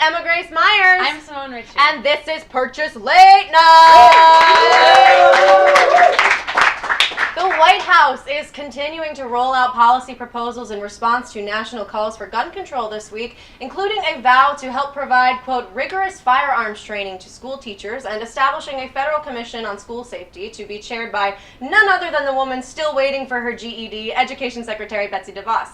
Emma Grace Myers. I'm Simone Ritchie. And this is Purchase Late Night. The White House is continuing to roll out policy proposals in response to national calls for gun control this week, including a vow to help provide, quote, rigorous firearms training to school teachers and establishing a federal commission on school safety to be chaired by none other than the woman still waiting for her GED, Education Secretary Betsy DeVos.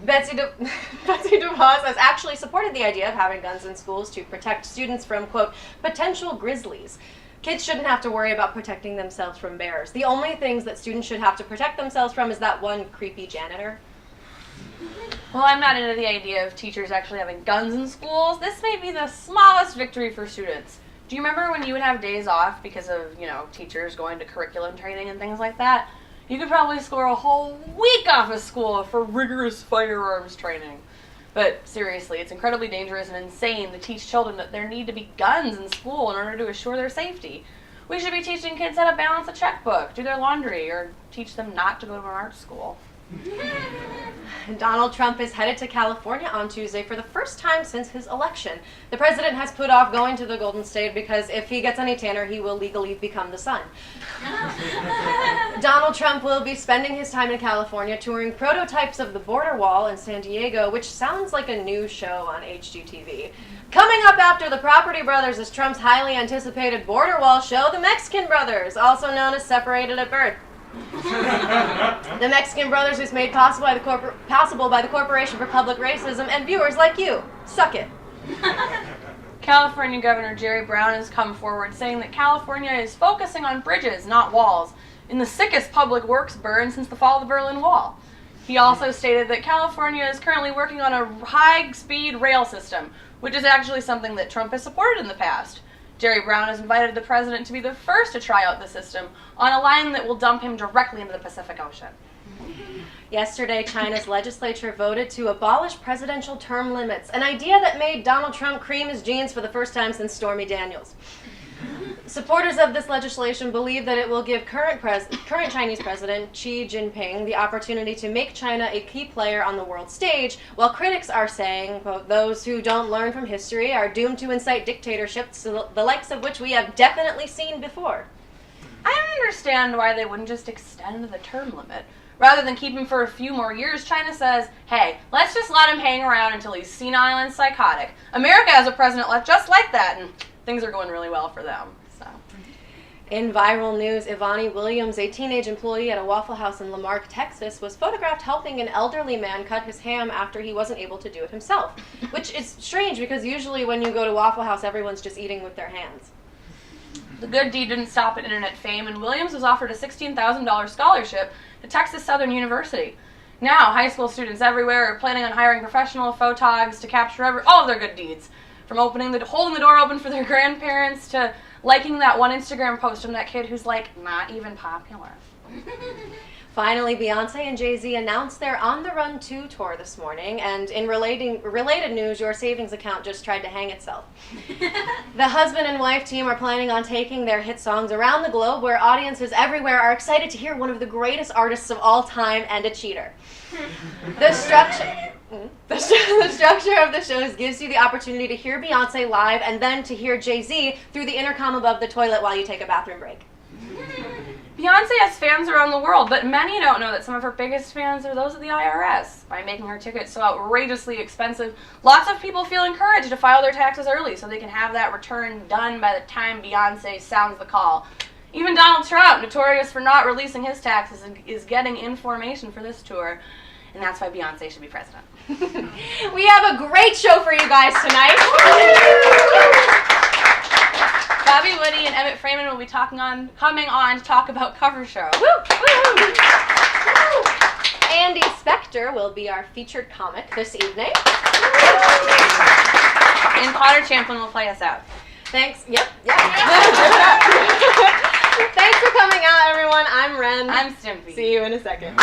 Betsy DeVos has actually supported the idea of having guns in schools to protect students from, quote, potential grizzlies. Kids shouldn't have to worry about protecting themselves from bears. The only things that students should have to protect themselves from is that one creepy janitor. Well, I'm not into the idea of teachers actually having guns in schools. This may be the smallest victory for students. Do you remember when you would have days off because of, teachers going to curriculum training and things like that? You could probably score a whole week off of school for rigorous firearms training. But seriously, it's incredibly dangerous and insane to teach children that there need to be guns in school in order to assure their safety. We should be teaching kids how to balance a checkbook, do their laundry, or teach them not to go to an art school. Donald Trump is headed to California on Tuesday for the first time since his election. The president has put off going to the Golden State because if he gets any tanner, he will legally become the sun. Donald Trump will be spending his time in California touring prototypes of the border wall in San Diego, which sounds like a new show on HGTV. Coming up after the Property Brothers is Trump's highly anticipated border wall show, The Mexican Brothers, also known as Separated at Birth. The Mexican Brothers was made possible by the Corporation for Public Racism and viewers like you. Suck it. California Governor Jerry Brown has come forward saying that California is focusing on bridges, not walls, in the sickest public works burn since the fall of the Berlin Wall. He also stated that California is currently working on a high-speed rail system, which is actually something that Trump has supported in the past. Jerry Brown has invited the president to be the first to try out the system on a line that will dump him directly into the Pacific Ocean. Yesterday, China's legislature voted to abolish presidential term limits, an idea that made Donald Trump cream his jeans for the first time since Stormy Daniels. Supporters of this legislation believe that it will give current Chinese President Xi Jinping the opportunity to make China a key player on the world stage, while critics are saying, quote, those who don't learn from history are doomed to incite dictatorships, the likes of which we have definitely seen before. I don't understand why they wouldn't just extend the term limit. Rather than keep him for a few more years, China says, hey, let's just let him hang around until he's senile and psychotic. America has a president just like that, and things are going really well for them. So. In viral news, Ivani Williams, a teenage employee at a Waffle House in Lamarck, Texas, was photographed helping an elderly man cut his ham after he wasn't able to do it himself, which is strange because usually when you go to Waffle House, everyone's just eating with their hands. The good deed didn't stop at internet fame, and Williams was offered a $16,000 scholarship to Texas Southern University. Now, high school students everywhere are planning on hiring professional photogs to capture all of their good deeds, from holding the door open for their grandparents to liking that one Instagram post from that kid who's, not even popular. Finally, Beyonce and Jay-Z announced their On the Run 2 tour this morning, and in related news, your savings account just tried to hang itself. The husband and wife team are planning on taking their hit songs around the globe, where audiences everywhere are excited to hear one of the greatest artists of all time and a cheater. The structure of the shows gives you the opportunity to hear Beyonce live and then to hear Jay-Z through the intercom above the toilet while you take a bathroom break. Beyonce has fans around the world, but many don't know that some of her biggest fans are those of the IRS. By making her tickets so outrageously expensive, lots of people feel encouraged to file their taxes early so they can have that return done by the time Beyonce sounds the call. Even Donald Trump, notorious for not releasing his taxes, is getting information for this tour, and that's why Beyonce should be president. We have a great show for you guys tonight. Bobby Woody and Emmett Freeman will be coming on to talk about cover show. Woo! Woo! Woo! Andy Spector will be our featured comic this evening. And Potter Champlin will play us out. Thanks. Yep. Thanks for coming out, everyone. I'm Ren. I'm Stimpy. See you in a second.